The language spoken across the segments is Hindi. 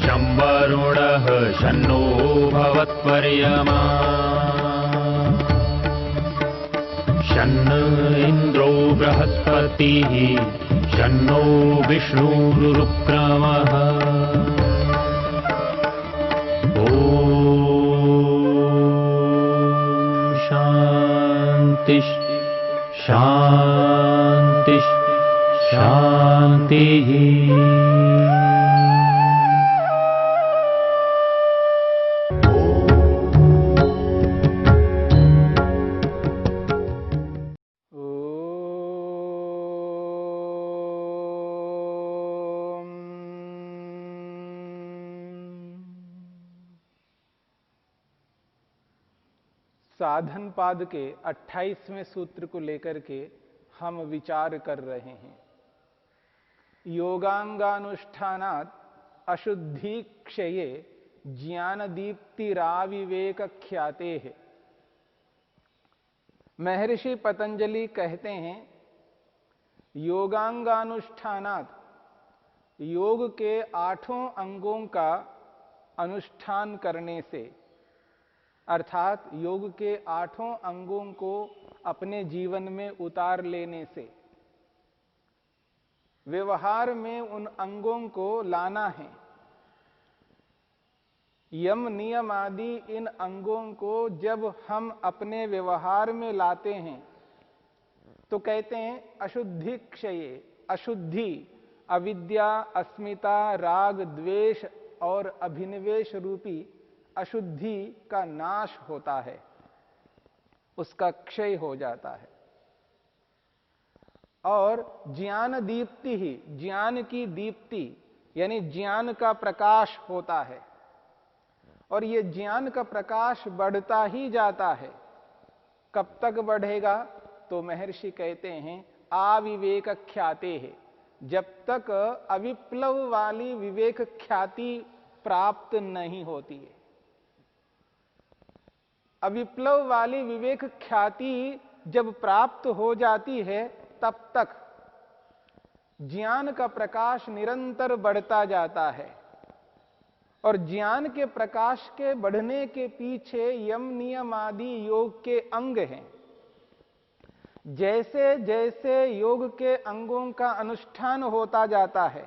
शं वरुणः शन्नो भवत्वर्यमा शन्न इन्द्रो बृहस्पतिः शन्नो विष्णुरुक्रमः ॐ शान्ति शान्ति शान्तिः। साधन पाद के 28वें सूत्र को लेकर के हम विचार कर रहे हैं। योगांगानुष्ठानात् अशुद्धि क्षये ज्ञान दीप्तिराविवेक ख्याते है। महर्षि पतंजलि कहते हैं योगांगानुष्ठानात् योग के 8 अंगों का अनुष्ठान करने से, अर्थात योग के 8 अंगों को अपने जीवन में उतार लेने से, व्यवहार में उन अंगों को लाना है। यम नियम आदि इन अंगों को जब हम अपने व्यवहार में लाते हैं तो कहते हैं अशुद्धि क्षये। अशुद्धि अविद्या, अस्मिता, राग, द्वेष और अभिनिवेश रूपी अशुद्धि का नाश होता है, उसका क्षय हो जाता है। और ज्ञान दीप्ति ही, ज्ञान की दीप्ति यानी ज्ञान का प्रकाश होता है। और ये ज्ञान का प्रकाश बढ़ता ही जाता है। कब तक बढ़ेगा? तो महर्षि कहते हैं आविवेक ख्याते है। जब तक अविप्लव वाली विवेक ख्याति प्राप्त नहीं होती है। अविप्लव वाली विवेक ख्याति जब प्राप्त हो जाती है तब तक ज्ञान का प्रकाश निरंतर बढ़ता जाता है। और ज्ञान के प्रकाश के बढ़ने के पीछे यम नियम आदि योग के अंग हैं। जैसे जैसे योग के अंगों का अनुष्ठान होता जाता है,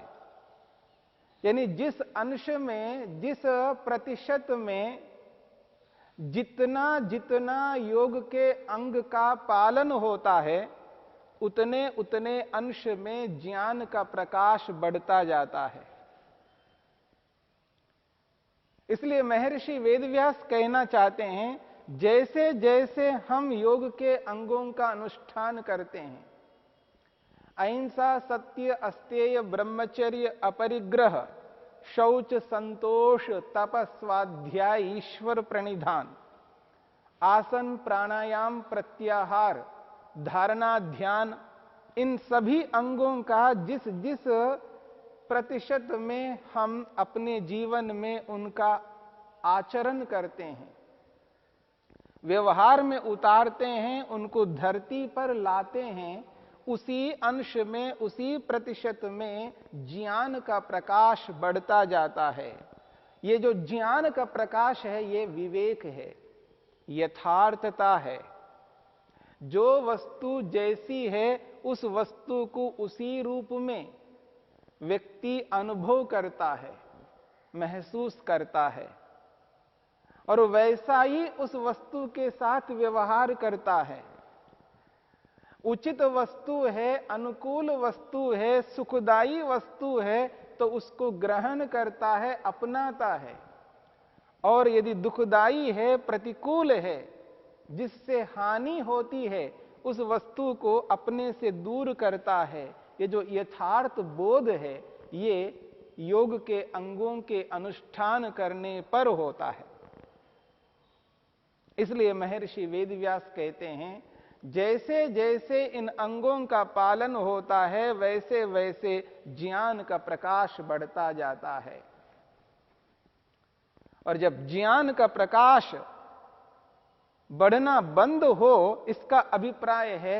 यानी जिस अंश में, जिस प्रतिशत में जितना जितना योग के अंग का पालन होता है, उतने उतने अंश में ज्ञान का प्रकाश बढ़ता जाता है। इसलिए महर्षि वेदव्यास कहना चाहते हैं जैसे जैसे हम योग के अंगों का अनुष्ठान करते हैं, अहिंसा, सत्य, अस्तेय, ब्रह्मचर्य, अपरिग्रह, शौच, संतोष, तप, स्वाध्याय, ईश्वर प्रणिधान, आसन, प्राणायाम, प्रत्याहार, धारणा, ध्यान, इन सभी अंगों का जिस जिस प्रतिशत में हम अपने जीवन में उनका आचरण करते हैं, व्यवहार में उतारते हैं, उनको धरती पर लाते हैं, उसी अंश में, उसी प्रतिशत में ज्ञान का प्रकाश बढ़ता जाता है। ये जो ज्ञान का प्रकाश है, ये विवेक है, यथार्थता है। जो वस्तु जैसी है उस वस्तु को उसी रूप में व्यक्ति अनुभव करता है, महसूस करता है, और वैसा ही उस वस्तु के साथ व्यवहार करता है। उचित वस्तु है, अनुकूल वस्तु है, सुखदायी वस्तु है तो उसको ग्रहण करता है, अपनाता है। और यदि दुखदायी है, प्रतिकूल है, जिससे हानि होती है, उस वस्तु को अपने से दूर करता है। ये जो यथार्थ बोध है, ये योग के अंगों के अनुष्ठान करने पर होता है। इसलिए महर्षि वेदव्यास कहते हैं जैसे जैसे इन अंगों का पालन होता है, वैसे वैसे ज्ञान का प्रकाश बढ़ता जाता है। और जब ज्ञान का प्रकाश बढ़ना बंद हो, इसका अभिप्राय है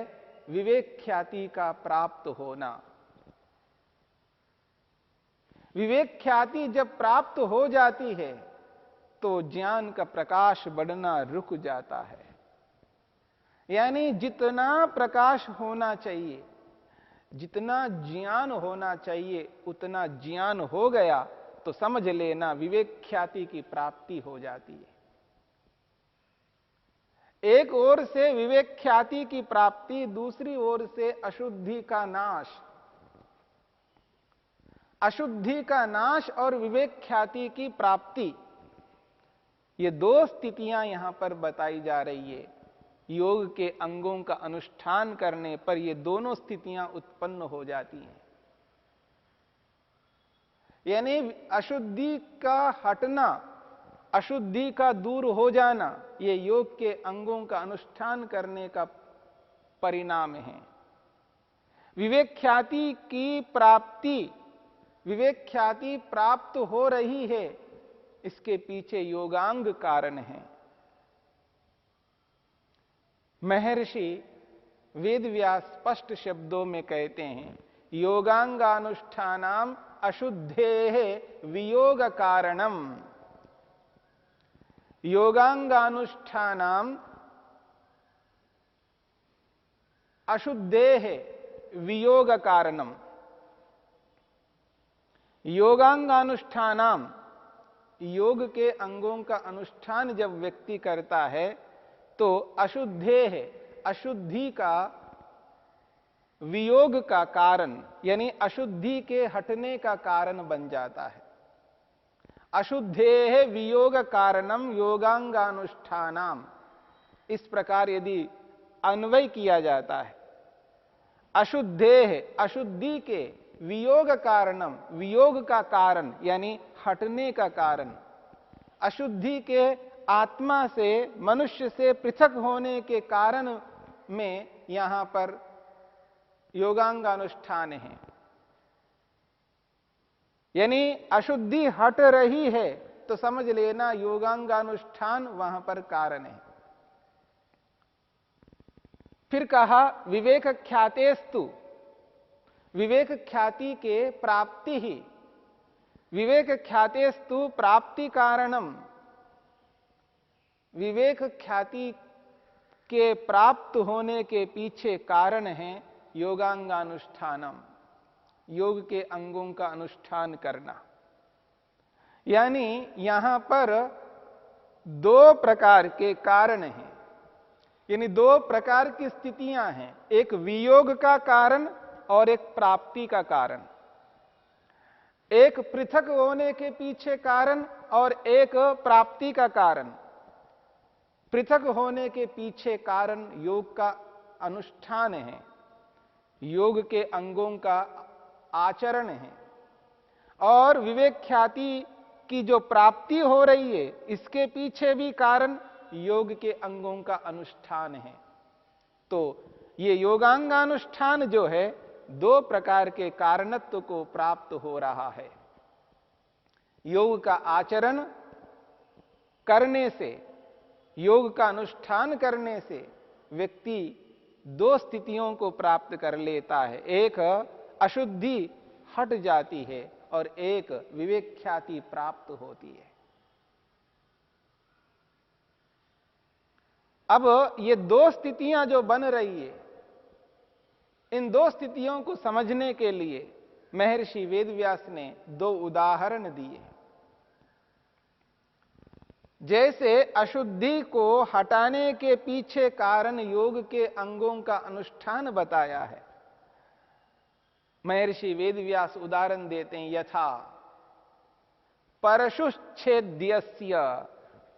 विवेक ख्याति का प्राप्त होना। विवेक ख्याति जब प्राप्त हो जाती है तो ज्ञान का प्रकाश बढ़ना रुक जाता है। यानी जितना प्रकाश होना चाहिए, जितना ज्ञान होना चाहिए, उतना ज्ञान हो गया तो समझ लेना विवेक ख्याति की प्राप्ति हो जाती है। एक ओर से विवेक ख्याति की प्राप्ति, दूसरी ओर से अशुद्धि का नाश। अशुद्धि का नाश और विवेक ख्याति की प्राप्ति, ये दो स्थितियां यहां पर बताई जा रही है। योग के अंगों का अनुष्ठान करने पर ये दोनों स्थितियां उत्पन्न हो जाती हैं। यानी अशुद्धि का हटना, अशुद्धि का दूर हो जाना, ये योग के अंगों का अनुष्ठान करने का परिणाम है। विवेक ख्याति की प्राप्ति, विवेक ख्याति प्राप्त हो रही है, इसके पीछे योगांग कारण है। महर्षि वेदव्यास स्पष्ट शब्दों में कहते हैं, योगांगानुष्ठानाम अशुद्धेः वियोग कारणम। योगांगानुष्ठानाम अशुद्धेः वियोग कारणम। योगांगानुष्ठानाम, योग के अंगों का अनुष्ठान जब व्यक्ति करता है तो अशुद्धेः, अशुद्धि का वियोग का कारण, यानी अशुद्धि के हटने का कारण बन जाता है। अशुद्धेः वियोग कारणम योगांगानुष्ठानाम, इस प्रकार यदि अन्वय किया जाता है, अशुद्धेः, अशुद्धि के, वियोग कारणम, वियोग का कारण यानी हटने का कारण, अशुद्धि के आत्मा से, मनुष्य से पृथक होने के कारण में यहां पर योगांगानुष्ठान है। यानी अशुद्धि हट रही है तो समझ लेना योगांगानुष्ठान वहां पर कारण है। फिर कहा विवेक ख्यातेस्तु, विवेक ख्याति के प्राप्ति ही, विवेक ख्यातेस्तु प्राप्ति कारणम, विवेक ख्याति के प्राप्त होने के पीछे कारण है योगांगानुष्ठानम, योग के अंगों का अनुष्ठान करना। यानी यहां पर दो प्रकार के कारण हैं, यानी दो प्रकार की स्थितियां हैं, एक वियोग का कारण और एक प्राप्ति का कारण। एक पृथक होने के पीछे कारण और एक प्राप्ति का कारण। पृथक होने के पीछे कारण योग का अनुष्ठान है, योग के अंगों का आचरण है, और विवेक ख्याति की जो प्राप्ति हो रही है, इसके पीछे भी कारण योग के अंगों का अनुष्ठान है। तो ये योगांगानुष्ठान जो है, दो प्रकार के कारणत्व को प्राप्त हो रहा है। योग का आचरण करने से, योग का अनुष्ठान करने से व्यक्ति दो स्थितियों को प्राप्त कर लेता है, एक अशुद्धि हट जाती है और एक विवेक ख्याति प्राप्त होती है। अब ये दो स्थितियां जो बन रही है, इन दो स्थितियों को समझने के लिए महर्षि वेदव्यास ने दो उदाहरण दिए। जैसे अशुद्धि को हटाने के पीछे कारण योग के अंगों का अनुष्ठान बताया है, महर्षि वेदव्यास उदाहरण देते हैं, यथा परशुच्छेद्यस्य,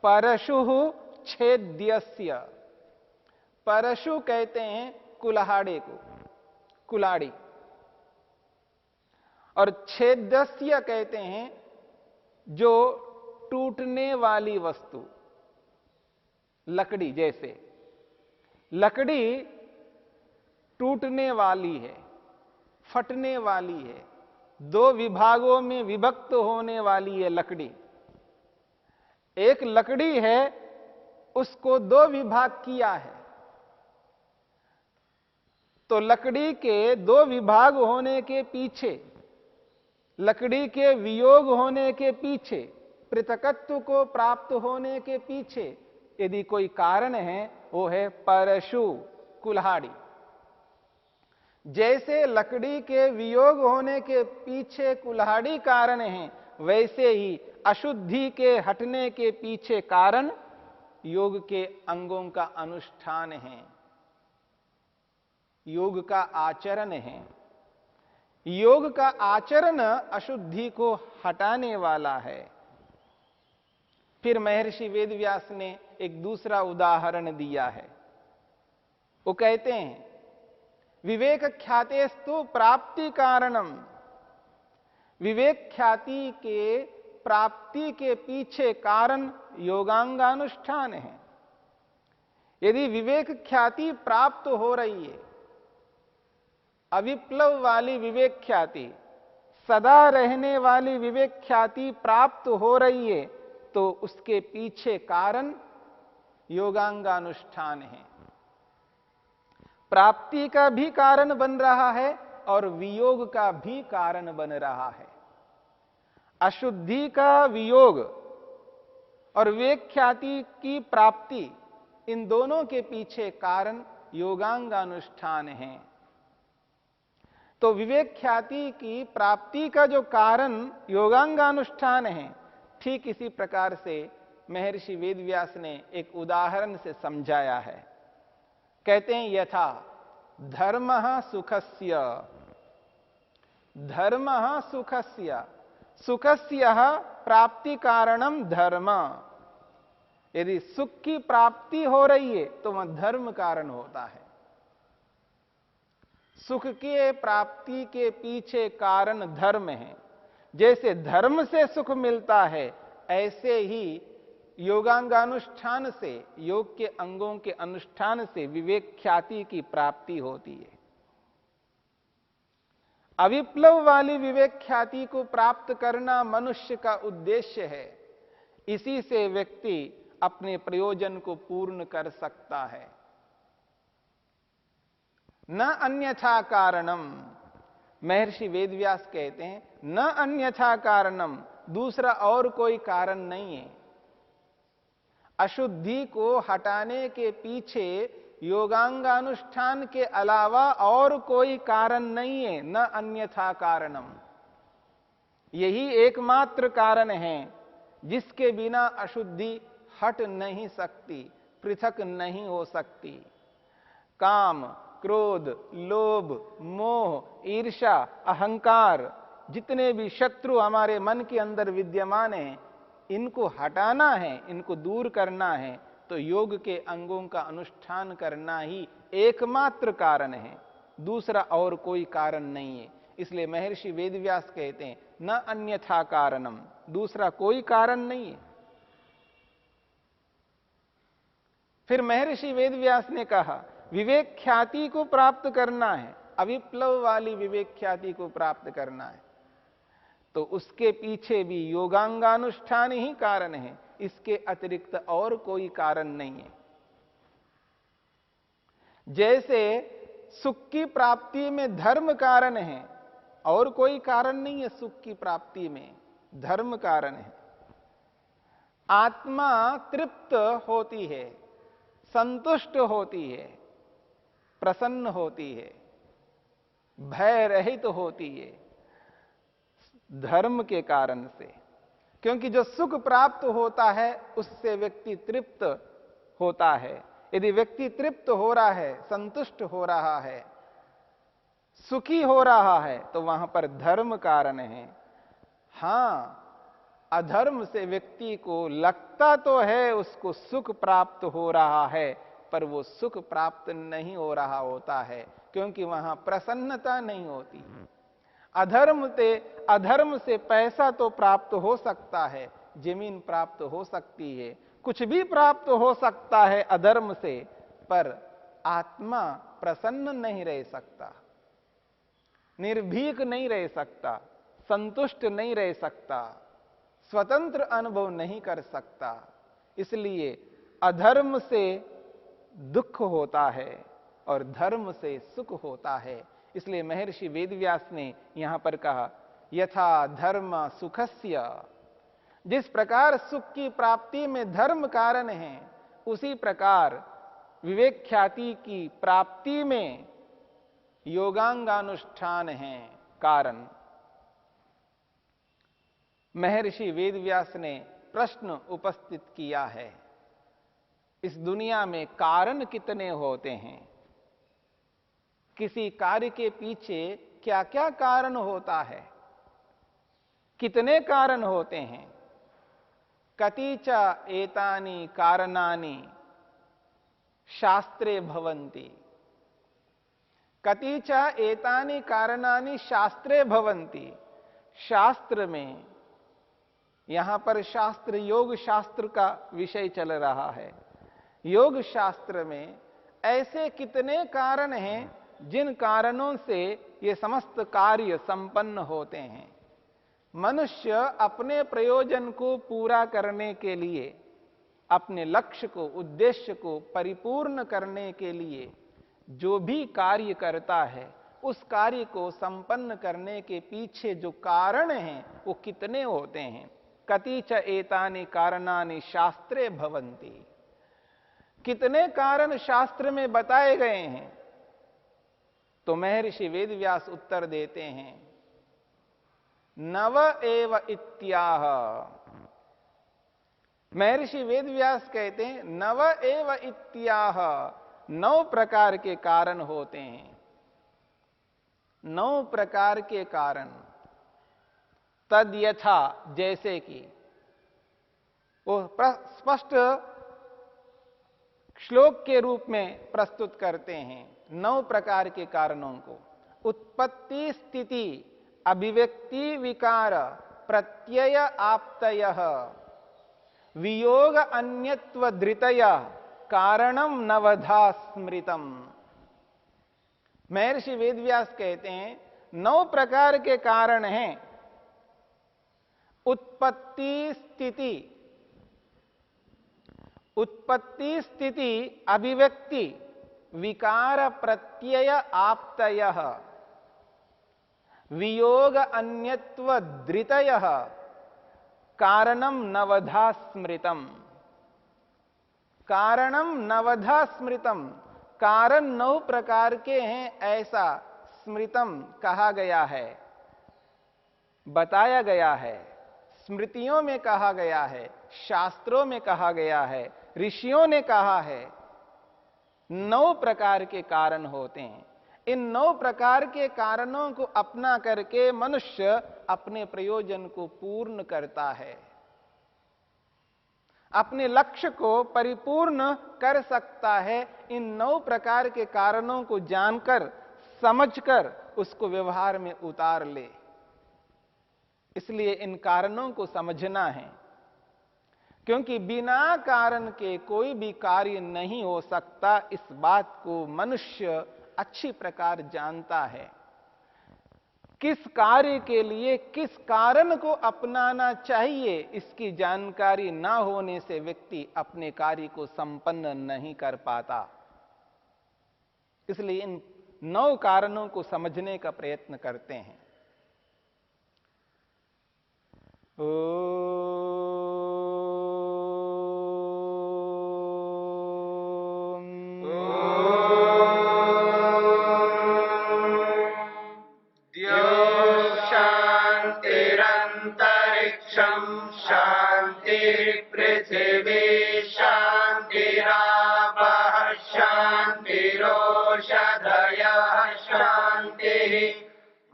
परशुः छेद्यस्य, परशु कहते हैं कुल्हाड़े को, कुल्हाड़ी, और छेदस्य कहते हैं जो टूटने वाली वस्तु, लकड़ी। जैसे लकड़ी टूटने वाली है, फटने वाली है, दो विभागों में विभक्त होने वाली है लकड़ी। एक लकड़ी है, उसको दो विभाग किया है, तो लकड़ी के दो विभाग होने के पीछे लकड़ी के वियोग होने के पीछे, पृथकत्व को प्राप्त होने के पीछे यदि कोई कारण है, वो है परशु, कुल्हाड़ी। जैसे लकड़ी के वियोग होने के पीछे कुल्हाड़ी कारण है, वैसे ही अशुद्धि के हटने के पीछे कारण योग के अंगों का अनुष्ठान है, योग का आचरण है। योग का आचरण अशुद्धि को हटाने वाला है। फिर महर्षि वेदव्यास ने एक दूसरा उदाहरण दिया है। वो कहते हैं, विवेक ख्यातेस्तु प्राप्ति कारणम, विवेक ख्याति के प्राप्ति के पीछे कारण योगांगानुष्ठान है। यदि विवेक ख्याति प्राप्त हो रही है, अविप्लव वाली विवेक ख्याति, सदा रहने वाली विवेक ख्याति प्राप्त हो रही है, तो उसके पीछे कारण योगांगानुष्ठान है। प्राप्ति का भी कारण बन रहा है और वियोग का भी कारण बन रहा है। अशुद्धि का वियोग और विवेक ख्याति की प्राप्ति, इन दोनों के पीछे कारण योगांगानुष्ठान है। तो विवेक ख्याति की प्राप्ति का जो कारण योगांगानुष्ठान है, ठीक इसी प्रकार से महर्षि वेदव्यास ने एक उदाहरण से समझाया है। कहते हैं, यथा धर्मः सुखस्य, धर्मः सुखस्य, सुखस्य प्राप्ति कारणम धर्म। यदि सुख की प्राप्ति हो रही है तो वह धर्म कारण होता है। सुख के प्राप्ति के पीछे कारण धर्म है। जैसे धर्म से सुख मिलता है, ऐसे ही योगांगानुष्ठान से, योग के अंगों के अनुष्ठान से विवेक ख्याति की प्राप्ति होती है। अविप्लव वाली विवेक ख्याति को प्राप्त करना मनुष्य का उद्देश्य है। इसी से व्यक्ति अपने प्रयोजन को पूर्ण कर सकता है। न अन्यथा कारणम, महर्षि वेदव्यास कहते हैं, न अन्यथा कारणम, दूसरा और कोई कारण नहीं है। अशुद्धि को हटाने के पीछे योगांगानुष्ठान के अलावा और कोई कारण नहीं है। न अन्यथा कारणम, यही एकमात्र कारण है जिसके बिना अशुद्धि हट नहीं सकती, पृथक नहीं हो सकती। काम, क्रोध, लोभ, मोह, ईर्ष्या, अहंकार, जितने भी शत्रु हमारे मन के अंदर विद्यमान हैं, इनको हटाना है, इनको दूर करना है, तो योग के अंगों का अनुष्ठान करना ही एकमात्र कारण है। दूसरा और कोई कारण नहीं है। इसलिए महर्षि वेदव्यास कहते हैं, न अन्यथा कारणम, दूसरा कोई कारण नहीं है। फिर महर्षि वेदव्यास ने कहा, विवेक ख्याति को प्राप्त करना है, अविप्लव वाली विवेक ख्याति को प्राप्त करना है, तो उसके पीछे भी योगांगानुष्ठान ही कारण है। इसके अतिरिक्त और कोई कारण नहीं है। जैसे सुख की प्राप्ति में धर्म कारण है, और कोई कारण नहीं है। सुख की प्राप्ति में धर्म कारण है। आत्मा तृप्त होती है, संतुष्ट होती है, प्रसन्न होती है, भय रहित होती है, धर्म के कारण से। क्योंकि जो सुख प्राप्त होता है उससे व्यक्ति तृप्त होता है। यदि व्यक्ति तृप्त हो रहा है, संतुष्ट हो रहा है, सुखी हो रहा है, तो वहां पर धर्म कारण है। हां, अधर्म से व्यक्ति को लगता तो है उसको सुख प्राप्त हो रहा है, पर वो सुख प्राप्त नहीं हो रहा होता है, क्योंकि वहां प्रसन्नता नहीं होती। अधर्म से पैसा तो प्राप्त हो सकता है, जमीन प्राप्त हो सकती है, कुछ भी प्राप्त हो सकता है अधर्म से, पर आत्मा प्रसन्न नहीं रह सकता, निर्भीक नहीं रह सकता, संतुष्ट नहीं रह सकता, स्वतंत्र अनुभव नहीं कर सकता। इसलिए अधर्म से दुख होता है और धर्म से सुख होता है। इसलिए महर्षि वेदव्यास ने यहां पर कहा, यथा धर्म सुखस्य, जिस प्रकार सुख की प्राप्ति में धर्म कारण है, उसी प्रकार विवेक ख्याति की प्राप्ति में योगांगानुष्ठान है कारण। महर्षि वेदव्यास ने प्रश्न उपस्थित किया है, इस दुनिया में कारण कितने होते हैं? किसी कार्य के पीछे क्या क्या कारण होता है? कितने कारण होते हैं? कतिच एतानि कारणानि शास्त्रे भवन्ति। कतिच एतानि कारणानि शास्त्रे भवन्ति। शास्त्र में, यहां पर शास्त्र योग शास्त्र का विषय चल रहा है। योग शास्त्र में ऐसे कितने कारण हैं जिन कारणों से ये समस्त कार्य संपन्न होते हैं। मनुष्य अपने प्रयोजन को पूरा करने के लिए, अपने लक्ष्य को, उद्देश्य को परिपूर्ण करने के लिए जो भी कार्य करता है, उस कार्य को संपन्न करने के पीछे जो कारण हैं वो कितने होते हैं? कतिच एतानि कारणानि शास्त्रे भवन्ति। कितने कारण शास्त्र में बताए गए हैं? तो महर्षि वेदव्यास उत्तर देते हैं, नव एव इत्याह। महर्षि वेदव्यास कहते हैं नव एव इत्याह, 9 प्रकार के कारण होते हैं। 9 प्रकार के कारण। तद यथा, जैसे कि वो स्पष्ट श्लोक के रूप में प्रस्तुत करते हैं 9 प्रकार के कारणों को। उत्पत्ति स्थिति अभिव्यक्ति विकार प्रत्यय आप्तयः वियोग अन्यत्व धृतय कारणम नवधा स्मृतम। महर्षि वेदव्यास कहते हैं 9 प्रकार के कारण हैं। उत्पत्ति स्थिति, उत्पत्ति स्थिति अभिव्यक्ति विकार प्रत्यय आप्तयः वियोग अन्यत्व धृतयः कारणम नवधा स्मृतम। कारणम नवधा स्मृतम, कारण 9 प्रकार के हैं ऐसा स्मृतम कहा गया है, बताया गया है, स्मृतियों में कहा गया है, शास्त्रों में कहा गया है, ऋषियों ने कहा है। 9 प्रकार के कारण होते हैं। इन 9 प्रकार के कारणों को अपना करके मनुष्य अपने प्रयोजन को पूर्ण करता है, अपने लक्ष्य को परिपूर्ण कर सकता है। इन 9 प्रकार के कारणों को जानकर, समझकर उसको व्यवहार में उतार ले। इसलिए इन कारणों को समझना है, क्योंकि बिना कारण के कोई भी कार्य नहीं हो सकता। इस बात को मनुष्य अच्छी प्रकार जानता है। किस कार्य के लिए किस कारण को अपनाना चाहिए, इसकी जानकारी ना होने से व्यक्ति अपने कार्य को संपन्न नहीं कर पाता। इसलिए इन 9 कारणों को समझने का प्रयत्न करते हैं।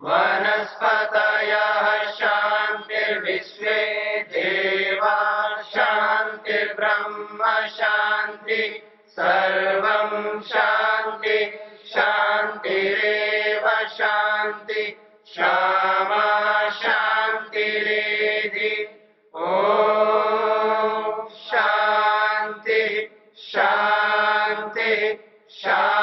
वनस्पतयः शान्तिर्विश्वे देवा शान्तिर्ब्रह्म शान्ति सर्वं शान्ति शान्तिरेव शान्ति क्षमा शान्तिरेधि। ॐ शान्ति शान्ति शान्ति।